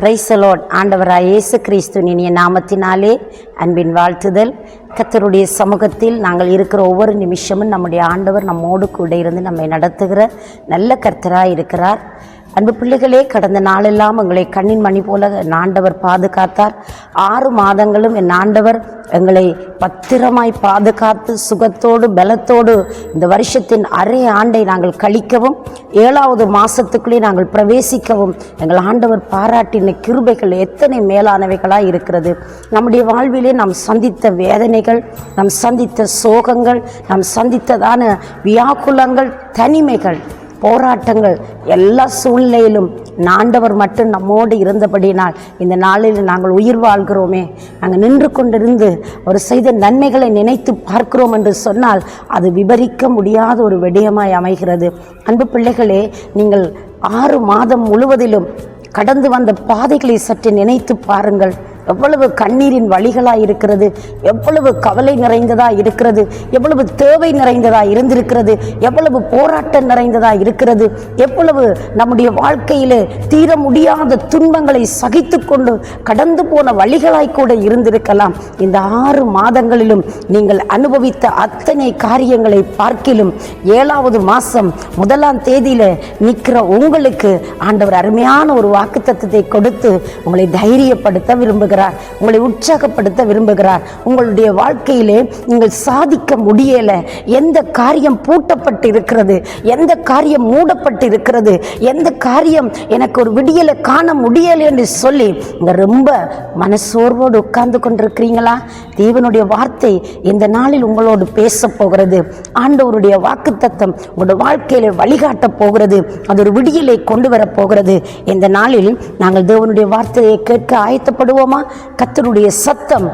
Praise the Lord. ஆண்டவராய் இயேசு கிறிஸ்துவின் இனிய நாமத்தினாலே அன்பின் வாழ்த்துதல். கர்த்தருடைய சமூகத்தில் நாங்கள் இருக்கிற ஒவ்வொரு நிமிஷமும் நம்முடைய ஆண்டவர் நம்மோடு கூட இருந்து நம்மை நடத்துகிற நல்ல கர்த்தராய் இருக்கிறார். அன்பு பிள்ளைகளே, கடந்த நாளெல்லாம் எங்களை கண்ணின் மணி போல ஆண்டவர் பாதுகாத்தார். 6 மாதங்களும் என் ஆண்டவர் எங்களை பத்திரமாய் பாதுகாத்து சுகத்தோடு பலத்தோடு இந்த வருஷத்தின் அரை ஆண்டை நாங்கள் கழிக்கவும் 7வது மாதத்துக்குள்ளே நாங்கள் பிரவேசிக்கவும் எங்கள் ஆண்டவர் பாராட்டின கிருபைகள் எத்தனை மேலானவைகளாக இருக்கிறது. நம்முடைய வாழ்விலே நாம் சந்தித்த வேதனைகள், நாம் சந்தித்த சோகங்கள், நாம் சந்தித்ததான வியாக்குலங்கள், தனிமைகள், போராட்டங்கள், எல்லா சூழ்நிலையிலும் ஆண்டவர் மட்டும் நம்மோடு இருந்தபடினால் இந்த நாளில் நாங்கள் உயிர் வாழ்கிறோமே. நாங்கள் நின்று கொண்டிருந்து ஒரு செய்த நன்மைகளை நினைத்து பார்க்கிறோம் என்று சொன்னால் அது விவரிக்க முடியாத ஒரு விடயமாய் அமைகிறது. அன்பு பிள்ளைகளே, நீங்கள் 6 மாதம் முழுவதிலும் கடந்து வந்த பாதைகளை சற்று நினைத்து பாருங்கள். எவ்வளவு கண்ணீரின் வழிகளாக இருக்கிறது, எவ்வளவு கவலை நிறைந்ததாக இருக்கிறது, எவ்வளவு தேவை நிறைந்ததாக இருந்திருக்கிறது, எவ்வளவு போராட்டம் நிறைந்ததாக இருக்கிறது, எவ்வளவு நம்முடைய வாழ்க்கையில் தீர முடியாத துன்பங்களை சகித்து கொண்டு கடந்து போன வழிகளாய் கூட இருந்திருக்கலாம். இந்த 6 மாதங்களிலும் நீங்கள் அனுபவித்த அத்தனை காரியங்களை பார்க்கிலும் 7வது மாதம் 1ஆம் தேதியில் நிற்கிற உங்களுக்கு ஆண்டவர் அருமையான ஒரு வாக்குத்தத்தத்தை கொடுத்து உங்களை தைரியப்படுத்த விரும்புகிறார், உங்களை உற்சாகப்படுத்த விரும்புகிறார். உங்களுடைய வாழ்க்கையிலே நீங்கள் சாதிக்க முடியல, எந்த காரியம் பூட்டப்பட்டு இருக்கிறது, எந்த காரியம் மூடப்பட்டு இருக்கிறது, எந்த காரியம் எனக்கு ஒரு விடியலை காண முடியலை என்று சொல்லி ரொம்ப மனசோர்வோடு உட்கார்ந்து கொண்டிருக்கிறீங்களா? தேவனுடைய வார்த்தை இந்த நாளில் உங்களோடு பேச போகிறது. ஆண்டவருடைய வாக்குத்தத்தம் உங்களுடைய வாழ்க்கையில வழிகாட்ட போகிறது. அது ஒரு விடியலை கொண்டு வர போகிறது. இந்த நாளில் நாங்கள் தேவனுடைய வார்த்தையை கேட்க ஆயத்தப்படுவோமா? கர்த்தருடைய சத்தம்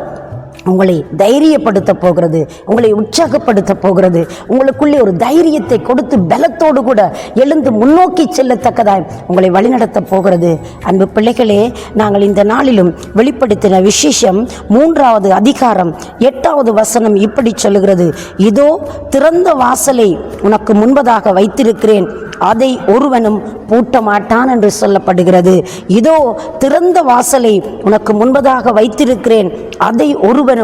உங்களை தைரியப்படுத்த போகிறது, உங்களை உற்சாகப்படுத்த போகிறது, உங்களுக்குள்ளே ஒரு தைரியத்தை கொடுத்து பலத்தோடு கூட எழுந்து முன்னோக்கி செல்லத்தக்கதாய் உங்களை வழிநடத்த போகிறது. அன்பு பிள்ளைகளே, நாங்கள் இந்த நாளிலும் வெளிப்படுத்தின விசேஷம் 3வது அதிகாரம் 8வது வசனம் இப்படி சொல்லுகிறது: இதோ திறந்த வாசலை உனக்கு முன்பதாக வைத்திருக்கிறேன், அதை ஒருவனும் பூட்ட மாட்டான் என்று சொல்லப்படுகிறது. இதோ திறந்த வாசலை உனக்கு முன்பதாக வைத்திருக்கிறேன், அதை ஒருவனும்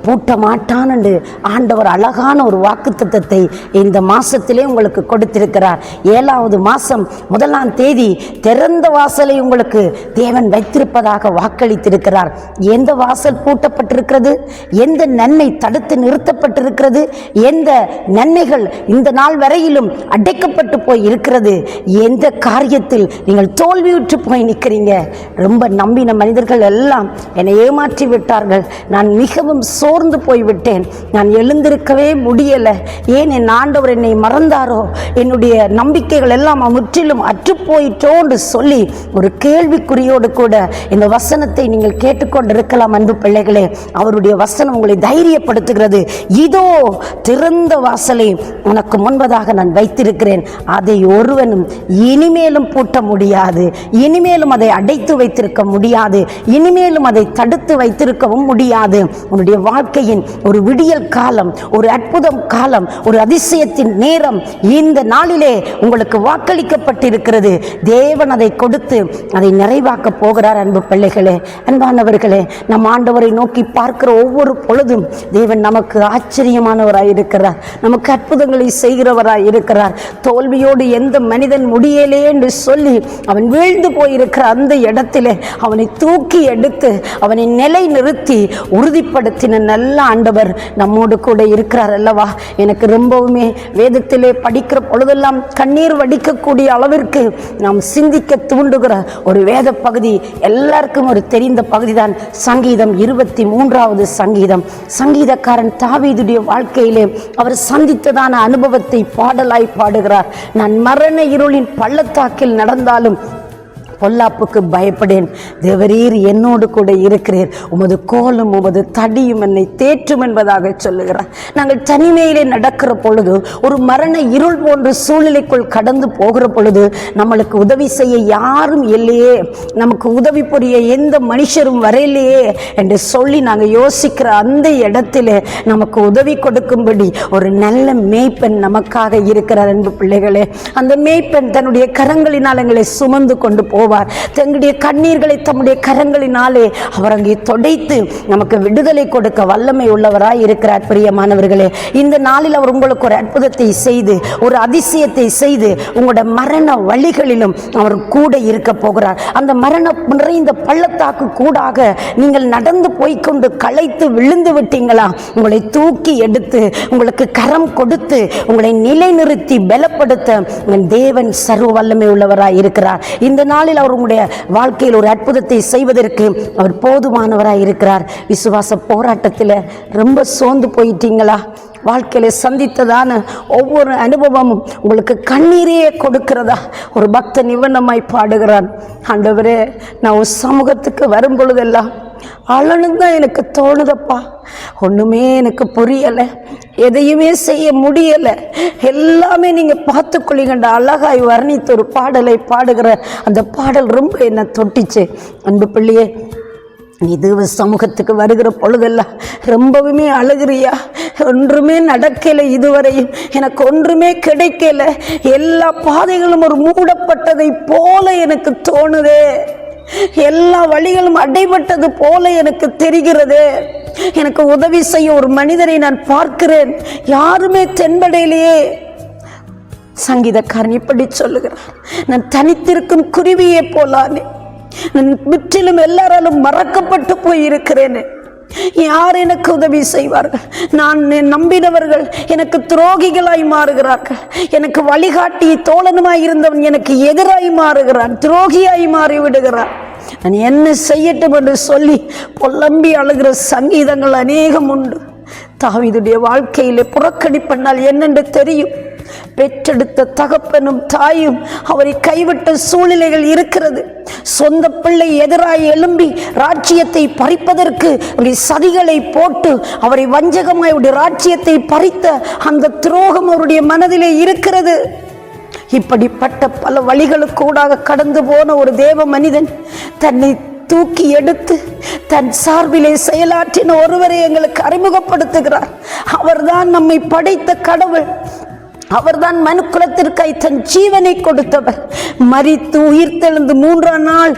பூட்ட மாட்டான் என்று ஆண்டவர் அழகான ஒரு வாக்குத்தத்தத்தை இந்த மாசத்திலே உங்களுக்கு கொடுத்திருக்கிறார். 7வது மாதம் 1ஆம் தேதி திறந்த வாசலை உங்களுக்கு தேவன் வைத்திருப்பதாக வாக்களித்திருக்கிறார். எந்த வாசல் பூட்டப்பட்டிருக்கிறது? எந்த நன்மை தடுத்து நிறுத்தப்பட்டிருக்கிறது? எந்த நன்மைகள் இந்த நாள் வரையிலும் அடைக்கப்பட்டு போய் இருக்கிறது? எந்த காரியத்தில் நீங்கள் தோல்வியுற்று போய் நிற்கிறீங்க? ரொம்ப நம்பின மனிதர்கள் எல்லாம் என்னை ஏமாற்றி விட்டார்கள், நான் மிகவும் சோர்ந்து போய்விட்டேன், நான் எழுந்திருக்கவே முடியலை, ஏன் என் ஆண்டவர் என்னை மறந்தாரோ, என்னுடைய நம்பிக்கைகள் எல்லாம் முற்றிலும் அற்றுப்போயிட்டோ என்று சொல்லி ஒரு கேள்விக்குறியோடு கூட இந்த வசனத்தை நீங்கள் கேட்டுக்கொண்டிருக்கலாம். அன்பு பிள்ளைகளே, அவருடைய வசனம் உங்களை தைரியப்படுத்துகிறது. இதோ திறந்த வாசலை உனக்கு முன்பதாக நான் வைத்திருக்கிறேன், அதை ஒருவனும் இனிமேலும் பூட்ட முடியாது, இனிமேலும் அதை அடைத்து வைத்திருக்க முடியாது, இனிமேலும் அதை தடுத்து வைத்திருக்கவும் முடியாது. உன்னுடைய வாழ்க்கையின் ஒரு விடியல் காலம், ஒரு அற்புதம் காலம், ஒரு அதிசயத்தின் நேரம் இந்த நாளிலே உங்களுக்கு வாக்களிக்கப்பட்டிருக்கிறது. தேவன் அதை கொடுத்து அதை நிறைவாக்க போகிறார். அன்பு பிள்ளைகளே, அன்பானவர்களே, நம் ஆண்டவரை நோக்கி பார்க்கிற ஒவ்வொரு பொழுதும் தேவன் நமக்கு ஆச்சரியமானவராய் இருக்கிறார், நமக்கு அற்புதங்களை செய்கிறவராய் இருக்கிறார். தோல்வியோடு எந்த மனிதன் முடியலே என்று சொல்லி அவன் வீழ்ந்து போயிருக்கிற அந்த இடத்திலே அவனை தூக்கி எடுத்து அவனை நிலை நிறுத்தி உறுதிப்படுத்தின நல்ல ஆண்டவர் நம்மோடு கூட இருக்கிறார் அல்லவா? எனக்கு ரொம்பவுமே வேதத்திலே படிக்கிற பொழுதெல்லாம் கண்ணீர் வடிக்கக்கூடிய அளவிற்கு நாம் சிந்திக்க தூண்டுகிற ஒரு வேத பகுதி, எல்லாருக்கும் ஒரு தெரிந்த பகுதி தான் சங்கீதம் 23வது சங்கீதம். சங்கீதக்காரன் தாவீதுடைய வாழ்க்கையிலே அவர் சந்தித்ததான அனுபவத்தை பாடலாய் பாடுகிறார். நான் மரண இருளின் பள்ளத்தாக்கில் நடந்தாலும் பொல்லாப்புக்கு பயப்படேன், தேவரீர் என்னோடு கூட இருக்கிறீர், உமது கோலும் உமது தடியும் என்னை தேற்றும் என்பதாக சொல்லுகிறார். நாங்கள் தனிமையிலே நடக்கிற பொழுது, ஒரு மரண இருள் போன்ற சூழ்நிலைக்குள் கடந்து போகிற பொழுது, நம்மளுக்கு உதவி செய்ய யாரும் இல்லையே, நமக்கு உதவி புரிய எந்த மனுஷரும் வரையிலையே என்று சொல்லி நாங்கள் யோசிக்கிற அந்த இடத்திலே நமக்கு உதவி கொடுக்கும்படி ஒரு நல்ல மேய்ப்பெண் நமக்காக இருக்கிறார். அன்பு பிள்ளைகளே, அந்த மேய்ப்பெண் தன்னுடைய கரங்களினால் எங்களை சுமந்து கொண்டு போவார். தங்களுடைய கண்ணீர்களை தம்முடைய கரங்களினாலே அவர் அங்கே தொடைத்து நமக்கு விடுதலை கொடுக்க வல்லமை உள்ளவராய் இருக்கிறார். பிரியமானவர்களே, இந்த நாளில் அவர் உங்களுக்கு ஒரு அற்புதத்தை செய்து, ஒரு அதிசயத்தை செய்து, உங்களோட மரண வழிகளிலும் அவர் கூட இருக்க போகிறார். அந்த மரண நிறைந்த பள்ளத்தாக்கு கூடாக நீங்கள் நடந்து போய்கொண்டு களைத்து விழுந்து விட்டீங்களா? உங்களை தூக்கி எடுத்து உங்களுக்கு கரம் கொடுத்து உங்களை நிலைநிறுத்தி பலப்படுத்த தேவன் சர்வ வல்லமை உள்ளவராய் இருக்கிறார். இந்த நாளில் அவர் உங்களுடைய வாழ்க்கையில் ஒரு அற்புதத்தை செய்வதற்கு அவர் போதுமானவராய் இருக்கிறார். விசுவாச போராட்டத்தில் ரொம்ப சோர்ந்து போயிட்டீங்களா? வாழ்க்கையில சந்தித்ததான ஒவ்வொரு அனுபவமும் உங்களுக்கு கண்ணீரையே கொடுக்கிறதா? ஒரு பக்தன் நிவனமாய் பாடுகிறான், ஆண்டவரே, நான் ஒரு சமூகத்துக்கு வரும் பொழுதெல்லாம் அழணும் தான் எனக்கு தோணுதப்பா. ஒன்றுமே எனக்கு புரியலை, எதையுமே செய்ய முடியலை, எல்லாமே நீங்கள் பார்த்துக்கொள்ளிங்கண்ட அழகாய் வர்ணித்து ஒரு பாடலை பாடுகிற அந்த பாடல் ரொம்ப என்னை தொட்டிச்சு. அன்பு பிள்ளையே, நீ தேவ சமூகத்துக்கு வருகிற பொழுதெல்லாம் ரொம்பவுமே அழுகிறியா? ஒன்றுமே நடக்கலை, இதுவரையும் எனக்கு ஒன்றுமே கிடைக்கல, எல்லா பாதைகளும் ஒரு மூடப்பட்டதை போல எனக்கு தோணுதே, எல்லா வழிகளும் அடைபட்டது போல எனக்கு தெரிகிறது, எனக்கு உதவி செய்ய ஒரு மனிதரை நான் பார்க்கிறேன், யாருமே தென்படையிலேயே. சங்கீதக்காரன் இப்படி சொல்லுகிறார், நான் தனித்திருக்கும் குருவியே போலானே, நான் முற்றிலும் எல்லாராலும் மறக்கப்பட்டு போயிருக்கிறேன், யார் எனக்கு உதவி செய்வார்கள்? நான் நம்பினவர்கள் எனக்கு துரோகிகளாய் மாறுகிறார்கள், எனக்கு வழிகாட்டி தோழனுமாய் இருந்தவன் எனக்கு எதிராய் மாறுகிறான், துரோகியாய் மாறிவிடுகிறான். நான் என்ன செய்யட்டும் என்று சொல்லி புலம்பி அழுகிற சங்கீதங்கள் அநேகம் உண்டு. தாவீதுடைய வாழ்க்கையிலே புறக்கணிப்பென்றால் என்னென்று தெரியும். பெற்றெடுத்த தகப்பனும் தாயும் அவரை கைவிட்ட சூழ்நிலைகள் இருக்கிறது. சொந்த பிள்ளை எதிராய் எழும்பி ராஜ்யத்தை பறிப்பதற்கு சதிகளை போட்டு அவரை வஞ்சகமாய் ராஜ்யத்தை பறித்த அந்த துரோகம் அவருடைய மனதிலே இருக்கிறது. இப்படிப்பட்ட பல வழிகளுக்கூடாக கடந்து போன ஒரு தேவ மனிதன் தன்னை தூக்கி எடுத்து தன் சார்பிலே செயலாற்றின ஒருவரை எங்களுக்கு அறிமுகப்படுத்துகிறார். அவர்தான் நம்மை படைத்த கடவுள், அவர்தான் மனுக்குலத்திற்காய் தன் ஜீவனை கொடுத்தவர். மரித்து உயிர்த்தெழுந்து 3ஆம் நாள்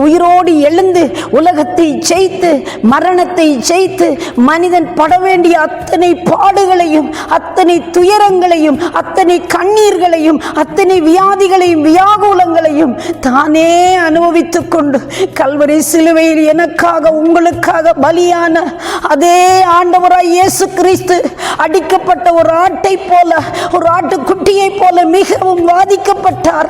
உயிரோடு எழுந்து உலகத்தை ஜெயித்து மரணத்தை ஜெயித்து மனிதன் பட வேண்டிய அத்தனை பாடுகளையும் அத்தனை துயரங்களையும் அத்தனை கண்ணீர்களையும் அத்தனை வியாதிகளையும் வியாகுலங்களையும் தானே அனுபவித்துக் கொண்டு கல்வரி சிலுவையில் எனக்காக உங்களுக்காக பலியான அதே ஆண்டவராய் இயேசு கிறிஸ்து அடிக்கப்பட்ட ஒரு ஆட்டை போல, ஒரு ஆட்டுக்குட்டியை போல மிகவும் வாதிக்கப்பட்டார்.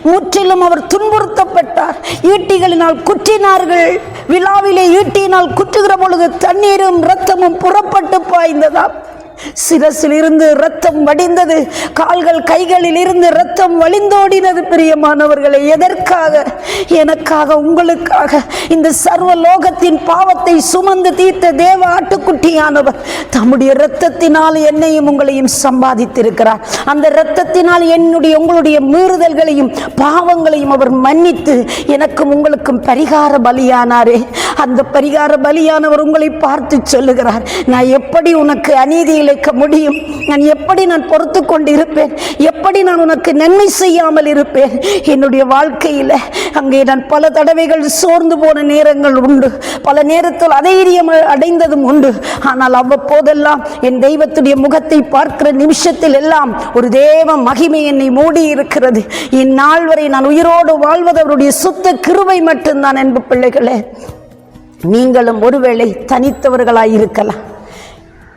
முற்றிலும் அவர் துன்புறுத்தப்பட்டார். ஈட்டிகளினால் குற்றினார்கள். விழாவிலே ஈட்டியினால் குற்றுகிற பொழுது தண்ணீரும் இரத்தமும் புறப்பட்டு பாய்ந்ததாம். சிரசில் இருந்து இரத்தம் வடிந்தது, கால்கள் கைகளில் இருந்து இரத்தம் வழிந்தோடினது. பிரியமானவர்களை, எதற்காக? எனக்காக உங்களுக்காக இந்த சர்வ லோகத்தின் பாவத்தை சுமந்து தீர்த்த தேவ ஆட்டுக்குட்டியானவர் தம்முடைய இரத்தத்தினால் என்னையும் உங்களையும் சம்பாதித்திருக்கிறார். அந்த இரத்தத்தினால் என்னுடைய உங்களுடைய மீறுதல்களையும் பாவங்களையும் அவர் மன்னித்து எனக்கும் உங்களுக்கும் பரிகார பலியானாரே. அந்த பரிகார பலியானவர் உங்களை பார்த்து சொல்லுகிறார், நான் எப்படி உனக்கு அநீதி இழைக்க முடியும்? நான் எப்படி நான் பொறுத்து கொண்டு இருப்பேன்? எப்படி நான் உனக்கு நன்மை செய்யாமல் இருப்பேன்? என்னுடைய வாழ்க்கையில் அங்கே நான் பல தடவைகள் சோர்ந்து போன நேரங்கள் உண்டு, பல நேரத்தில் அதைரியம் அடைந்ததும் உண்டு. ஆனால் அவ்வப்போதெல்லாம் என் தெய்வத்துடைய முகத்தை பார்க்கிற நிமிஷத்தில் எல்லாம் ஒரு தேவ மகிமை என்னை மூடி இருக்கிறது. இந்நாள் வரை நான் உயிரோடு வாழ்வது அவருடைய சுத்த கிருபை மட்டும்தான். அன்பு பிள்ளைகளே, நீங்களும் ஒருவேளை தனித்தவர்களாய் இருக்கலாம்.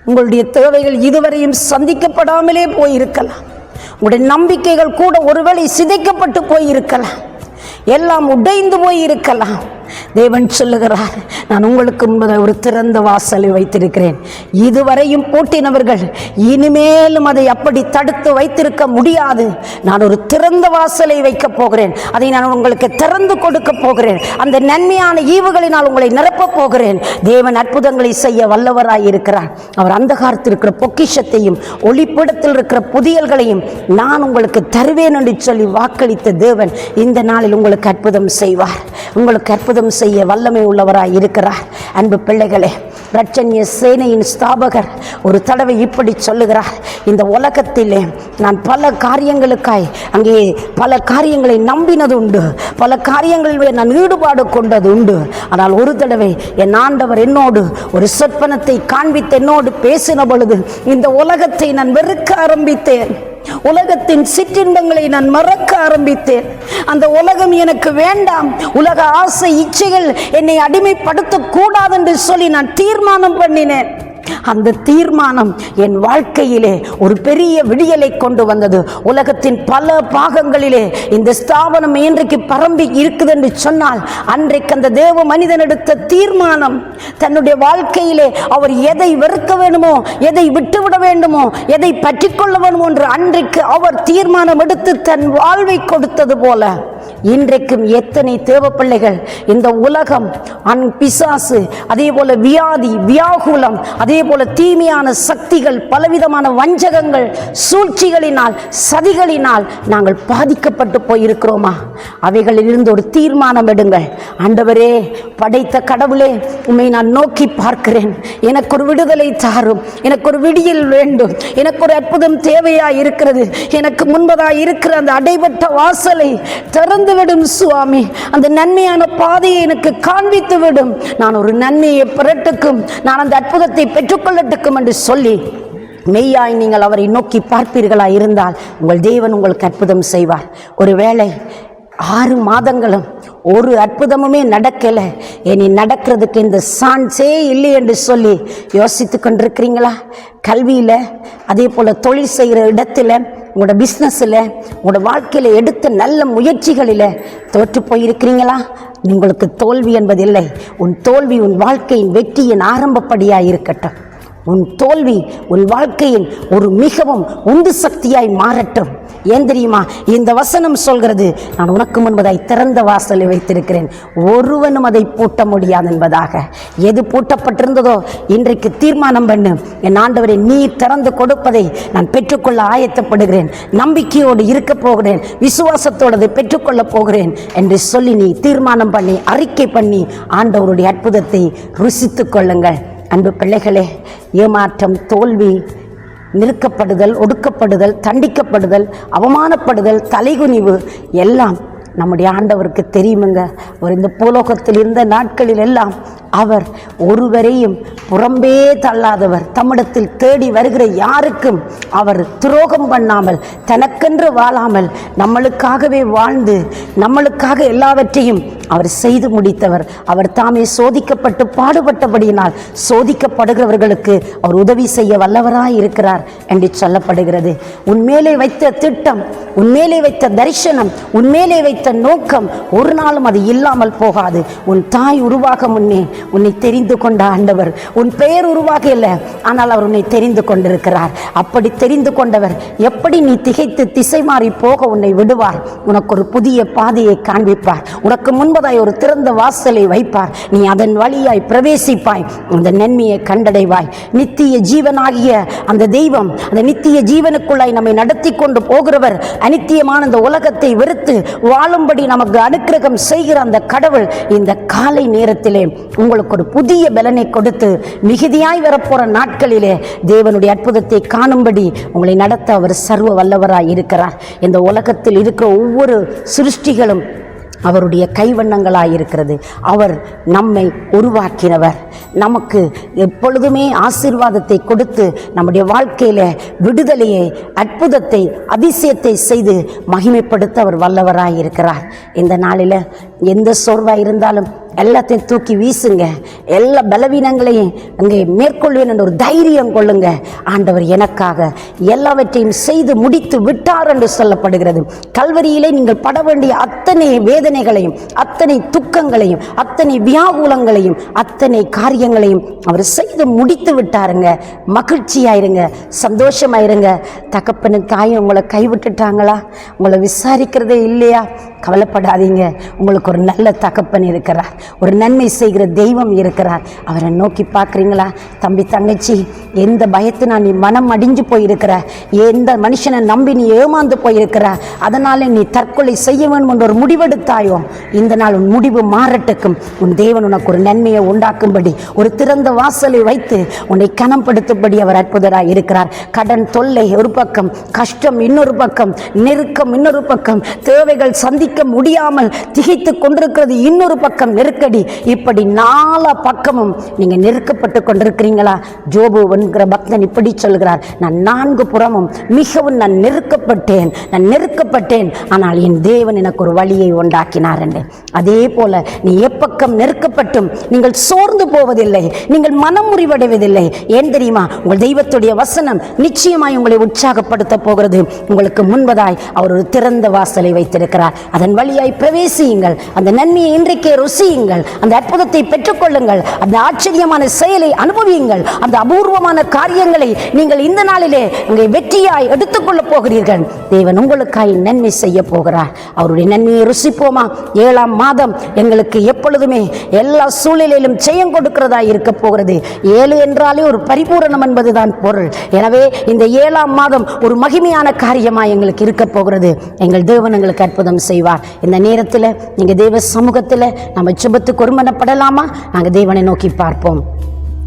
உங்களுடைய தேவைகள் இதுவரையும் சந்திக்கப்படாமலே போயிருக்கலாம். உங்களுடைய நம்பிக்கைகள் கூட ஒருவேளை சிதைக்கப்பட்டு போயிருக்கலாம். எல்லாம் உடைந்து போயிருக்கலாம். தேவன் சொல்லுகிறார், நான் உங்களுக்கு முன்பதாக ஒரு திறந்த வாசலை வைத்திருக்கிறேன். இதுவரையும் பூட்டினவர்கள் இனிமேலும் அதை அப்படி தடுத்து வைத்திருக்க முடியாது. நான் ஒரு திறந்த வாசலை வைக்கப் போகிறேன். அதை நான் உங்களுக்கு திறந்து கொடுக்க போகிறேன். அந்த நன்மையான ஈவுகளினால் உங்களை நிரப்பப் போகிறேன். தேவன் அற்புதங்களை செய்ய வல்லவராய் இருக்கிறார். அவர் அந்தகாரத்தில் இருக்கிற பொக்கிஷத்தையும் ஒளிப்பிடத்தில் இருக்கிற புதியல்களையும் நான் உங்களுக்கு தருவேன் என்று சொல்லி வாக்களித்த தேவன் இந்த நாளில் உங்களுக்கு அற்புதம் செய்வார். உங்களுக்கு அற்புதம் செய்ய வல்லமை உள்ளவராய் இருக்கிறார். அன்பு பிள்ளைகளே, இரட்சணிய சேனையின் ஸ்தாபகர் ஒரு தடவை இப்படி சொல்லுகிறார், இந்த உலகத்திலே நான் பல காரியங்களுக்காய் அங்கே பல காரியங்களை நம்பினது உண்டு, பல காரியங்களில் நான் ஈடுபாடு கொண்டது உண்டு. ஆனால் ஒரு தடவை என் ஆண்டவர் என்னோடு ஒரு சொற்பனத்தை காண்பித்து என்னோடு பேசின பொழுது இந்த உலகத்தை நான் வெறுக்க ஆரம்பித்தேன். உலகத்தின் சிற்றின்பங்களை நான் மறக்க ஆரம்பித்தேன். அந்த உலகம் எனக்கு வேண்டாம், உலக ஆசை இச்சைகள் என்னை அடிமைப்படுத்த கூடாது என்று சொல்லி நான் தீர்மானம் பண்ணினேன். அந்த தீர்மானம் என் வாழ்க்கையிலே ஒரு பெரிய விடியலை கொண்டு வந்தது. உலகத்தின் பல பாகங்களிலே இந்த ஸ்தாபனம் இன்றைக்கு பரம்பி இருக்குது என்று சொன்னால், அன்றைக்கு அந்த தேவ மனிதன் எடுத்த தீர்மானம், தன்னுடைய வாழ்க்கையிலே அவர் எதை வெறுக்க வேண்டுமோ, எதை விட்டுவிட வேண்டுமோ, எதை பற்றி கொள்ள வேண்டுமோ என்று அன்றைக்கு அவர் தீர்மானம் எடுத்து தன் வாழ்வை கொடுத்தது போல இன்றைக்கும் எத்தனை தேவ பிள்ளைகள் இந்த உலகம், பிசாசு, அதே போல வியாதி, வியாகுலம், அதே போல தீமையான சக்திகள், பலவிதமான வஞ்சகங்கள், சூழ்ச்சிகளினால், சதிகளினால் நாங்கள் பாதிக்கப்பட்டு போயிருக்கிறோமா? அவைகளில் இருந்து ஒரு தீர்மானம் எடுங்கள். ஆண்டவரே, படைத்த கடவுளே, உம்மை நான் நோக்கி பார்க்கிறேன். எனக்கு ஒரு விடுதலை தாரும், எனக்கு ஒரு விடியல் வேண்டும், எனக்கு ஒரு அற்புதம் தேவையா இருக்கிறது. எனக்கு முன்பதாக இருக்கிற அந்த அடைபட்ட வாசலை திறந்து விடும் சுவாமி, அந்த நன்மையான பாதையை எனக்கு காண்பித்து விடும். நான் ஒரு நன்மையை பெறட்டுக்கும், நான் அந்த அற்புதத்தை பெற்றுக்கொள்ளட்டுக்கும் என்று சொல்லி மெய்யாய் நீங்கள் அவரை நோக்கி பார்ப்பீர்களா இருந்தால் உங்கள் தேவன் உங்களுக்கு அற்புதம் செய்வார். ஒருவேளை 6 மாதங்களும் ஒரு அற்புதமுமே நடக்கலை, இனி நடக்கிறதுக்கு இந்த சான்ஸே இல்லை என்று சொல்லி யோசித்து கொண்டிருக்கிறீங்களா? கல்வியில், அதே போல் தொழில் செய்கிற இடத்துல, உங்களோட பிஸ்னஸில், உங்களோட வாழ்க்கையில் எடுத்த நல்ல முயற்சிகளில் தோற்று போயிருக்கிறீங்களா? உங்களுக்கு தோல்வி என்பதில்லை. உன் தோல்வி உன் வாழ்க்கையின் வெற்றியின் ஆரம்பப்படியாக இருக்கட்டும். உன் தோல்வி உன் வாழ்க்கையின் ஒரு மிகவும் உந்து சக்தியாய் மாறட்டும். ஏன் தெரியுமா? இந்த வசனம் சொல்கிறது, நான் உனக்கு முன்பதாய் திறந்த வாசலை வைத்திருக்கிறேன், ஒருவனும் அதை பூட்ட முடியாது என்பதாக. எது பூட்டப்பட்டிருந்ததோ இன்றைக்கு தீர்மானம் பண்ணு, என் ஆண்டவரை நீ திறந்து கொடுப்பதை நான் பெற்றுக்கொள்ள ஆயத்தப்படுகிறேன், நம்பிக்கையோடு இருக்க போகிறேன், விசுவாசத்தோடு அதை பெற்றுக்கொள்ள போகிறேன் என்று சொல்லி நீ தீர்மானம் பண்ணி அறிக்கை பண்ணி ஆண்டவருடைய அற்புதத்தை ருசித்து கொள்ளுங்கள். அன்பு பிள்ளைகளே, ஏமாற்றம், தோல்வி, நிறுக்கப்படுதல், ஒடுக்கப்படுதல், தண்டிக்கப்படுதல், அவமானப்படுதல், தலைகுனிவு எல்லாம் நம்முடைய ஆண்டவருக்கு தெரியுமுங்க. அவர் இந்த பூலோகத்தில் இருந்த நாட்களில் எல்லாம் அவர் ஒருவரையும் புறம்பே தள்ளாதவர். தம்மிடத்தில் தேடி வருகிற யாருக்கும் அவர் துரோகம் பண்ணாமல், தனக்கென்று வாழாமல், நம்மளுக்காகவே வாழ்ந்து நம்மளுக்காக எல்லாவற்றையும் அவர் செய்து முடித்தவர். அவர் தாமே சோதிக்கப்பட்டு பாடுபட்டபடியினால் சோதிக்கப்படுகிறவர்களுக்கு அவர் உதவி செய்ய வல்லவராய் இருக்கிறார் என்று சொல்லப்படுகிறது. உன்மேலே வைத்த திட்டம், உன்மேலே வைத்த தரிசனம், உன்மேலே வைத்த நோக்கம் ஒரு நாளும் அது இல்லாமல் போகாது. உன் தாய் உருவாக முன்னே உன்னை தெரிந்து கொண்ட ஆண்டவர், உன் பெயர் உருவாக இல்லை, ஆனால் அவர் உன்னை தெரிந்து கொண்டிருக்கிறார். அப்படி தெரிந்து கொண்டவர் எப்படி நீ திகைத்து திசை மாறி போக உன்னை விடுவார்? உனக்கு ஒரு புதிய பாதையை காண்பிப்பார், உனக்கு முன்பதாய் ஒரு திறந்த வாசலை வைப்பார். நீ அதன் வழியாய் பிரவேசிப்பாய், அந்த நன்மையை கண்டடைவாய். நித்திய ஜீவனாகிய அந்த தெய்வம், அந்த நித்திய ஜீவனுக்குள்ளாய் நம்மை நடத்தி கொண்டு போகிறவர், அநித்தியமான இந்த உலகத்தை வெறுத்து வாழும்படி நமக்கு அனுக்கிரகம் செய்கிற அந்த கடவுள் இந்த காலை நேரத்திலே உங்களுக்கு ஒரு புதிய பலனை கொடுத்து மிகுதியாய் வரப்போற நாட்களிலே தேவனுடைய அற்புதத்தை காணும்படி உங்களை நடத்த அவர் சர்வ வல்லவராய் இருக்கிறார். இந்த உலகத்தில் இருக்கிற ஒவ்வொரு சிருஷ்டிகளும் அவருடைய கைவண்ணங்களாயிருக்கிறது. அவர் நம்மை உருவாக்கினவர், நமக்கு எப்பொழுதுமே ஆசீர்வாதத்தை கொடுத்து நம்முடைய வாழ்க்கையில் விடுதலையை, அற்புதத்தை, அதிசயத்தை செய்து மகிமைப்படுத்த அவர் வல்லவராயிருக்கிறார். இந்த நாளில் எந்த சோர்வாக இருந்தாலும் எல்லாத்தையும் தூக்கி வீசுங்க, எல்லா பலவீனங்களையும் அங்கே மேற்கொள்வேன் என்ற ஒரு தைரியம் கொள்ளுங்க. ஆண்டவர் எனக்காக எல்லாவற்றையும் செய்து முடித்து விட்டார் என்று சொல்லப்படுகிறது. கல்வரியிலே நீங்கள் பட வேண்டிய அத்தனை வேதனைகளையும், அத்தனை துக்கங்களையும், அத்தனை வியாகுலங்களையும், அத்தனை காரியங்களையும் அவர் செய்து முடித்து விட்டாருங்க. மகிழ்ச்சியாயிருங்க, சந்தோஷமாயிருங்க. தகப்பனுக்கு தாயும் உங்களை கைவிட்டுட்டாங்களா? உங்களை விசாரிக்கிறதே இல்லையா? கவலைப்படாதீங்க. உங்களுக்கு நமக்கு ஒரு நல்ல தகப்பன் இருக்கிறார், ஒரு நன்மை செய்கிற தெய்வம் இருக்கிறார். அவரை நோக்கி பார்க்குறீங்களா? தம்பி தங்கச்சி, எந்த பயத்தினா நீ மனம் அடிஞ்சு போயிருக்கிற, எந்த மனுஷனை நம்பி நீ ஏமாந்து போயிருக்கிற, அதனால நீ தற்கொலை செய்ய வேண்டும் என்ற ஒரு முடிவெடுத்தாயோ, இந்த நாள் உன் முடிவு மாறட்டுக்கும். உன் தேவன் உனக்கு ஒரு நன்மையை உண்டாக்கும்படி, ஒரு திறந்த வாசலை வைத்து உன்னை கனப்படுத்தும்படி அவர் அற்புதராக இருக்கிறார். கடன் தொல்லை ஒரு பக்கம், கஷ்டம் இன்னொரு பக்கம், நெருக்கம் இன்னொரு பக்கம், தேவைகள் சந்திக்க முடியாமல் திகைத்து கொண்டிருக்கிறது இன்னொரு பக்கம், நெருக்கடி. இப்படி 4 பக்கமும் நீங்க நெருக்கப்பட்டு கொண்டிருக்கிறீங்களா? ஜோபு என்கிற பக்தன் இப்படி சொல்கிறார், நான் 4 புறமும் மிகவும் நான் நெருக்கப்பட்டேன், ஆனால் என் தேவன் எனக்கு ஒரு வழியை உண்டாக்கினார் என்று. அதே போல நீ எப்பக்கம் நெருக்கப்பட்டும் நீங்கள் சோர்ந்து போவதில்லை, நீங்கள் மனம் முறிவடைவதில்லை. ஏன் தெரியுமா? உங்கள் தெய்வத்துடைய வசனம் நிச்சயமாய் உங்களை உற்சாகப்படுத்த போகிறது. உங்களுக்கு முன்பதாய் அவர் ஒரு திறந்த வாசலை வைத்திருக்கிறார். அதன் வழியாய் பிரவேசியுங்கள், அந்த நன்மையை இன்றைக்கே ருசியுங்கள், அந்த அற்புதத்தை பெற்றுக்கொள்ளுங்கள், அந்த ஆச்சரியமான செயலை அனுபவியுங்கள், அந்த அபூர்வமான காரியங்களை நீங்கள் இந்த நாளிலே உங்கள் வெற்றியாய் எடுத்துக்கொள்ளப் போகிறீர்கள். தேவன் உங்களுக்காய் நன்மை செய்ய போகிறார். அவருடைய நன்மையை ருசிப்போமா? 7ஆம் மாதம் எங்களுக்கு எப்பொழுதுமே எல்லா சூழ்நிலையிலும் ஜெயம் கொடுக்கிறதா இருக்க போகிறது. 7 என்றாலே ஒரு பரிபூரணம் என்பதுதான் பொருள். எனவே இந்த 7ஆம் மாதம் ஒரு மகிமையான காரியமாக எங்களுக்கு இருக்க போகிறது. எங்கள் தேவன் எங்களுக்கு அற்புதம் செய்வார். இந்த நேரத்தில் நீங்கள் தேவ சமூகத்தில் நம்ம ஜெபத்துக்கு ஒருமனப்படலாமா? நாங்கள் தேவனை நோக்கி பார்ப்போம்.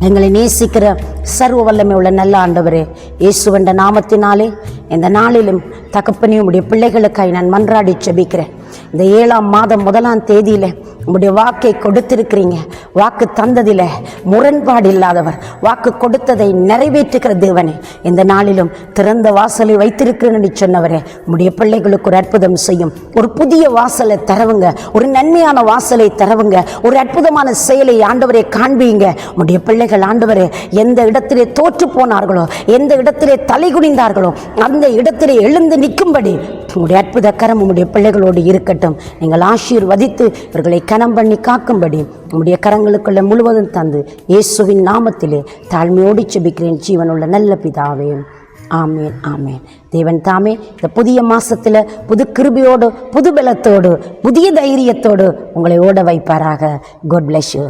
எங்களை நேசிக்கிற சர்வ வல்லமை உள்ள நல்ல ஆண்டவரே, இயேசுவண்ட நாமத்தினாலே இந்த நாளிலும் தகப்பனே உம்முடைய பிள்ளைகளுக்காய் நான் மன்றாடி ஜெபிக்கிறேன். இந்த 7ஆம் மாதம் 1ஆம் தேதியில் உங்களுடைய வாக்கை கொடுத்திருக்கிறீங்க. வாக்கு தந்ததில் முரண்பாடு இல்லாதவர், வாக்கு கொடுத்ததை நிறைவேற்றுகிற தேவனே, இந்த நாளிலும் திறந்த வாசலை வைத்திருக்கிறேன் என்று சொன்னவரே, உங்களுடைய பிள்ளைகளுக்கு ஒரு அற்புதம் செய்யும். ஒரு புதிய வாசலை தரவுங்க, ஒரு நன்மையான வாசலை தரவுங்க, ஒரு அற்புதமான செயலை ஆண்டவரை காண்பீங்க. உங்களுடைய பிள்ளைகள் ஆண்டவரே எந்த இடத்திலே தோற்று போனார்களோ, எந்த இடத்திலே தலை குனிந்தார்களோ, அந்த இடத்திலே எழுந்து நிற்கும்படி உங்களுடைய அற்புத கரம் உங்களுடைய பிள்ளைகளோடு இருக்கட்டும். நீங்கள் ஆசீர்வதித்து இவர்களை கனம் பண்ணி காக்கும்படி உங்களுடைய கரங்களுக்குள்ள முழுவதும் தந்து இயேசுவின் நாமத்திலே தாழ்மையோடு ஜெபிக்கிறேன் ஜீவனுள்ள நல்ல பிதாவே, ஆமேன் ஆமேன். தேவன் தாமே இந்த புதிய மாசத்துல புது கிருபையோடு, புது பலத்தோடு, புதிய தைரியத்தோடு உங்களை ஓட வைப்பாராக. God bless you.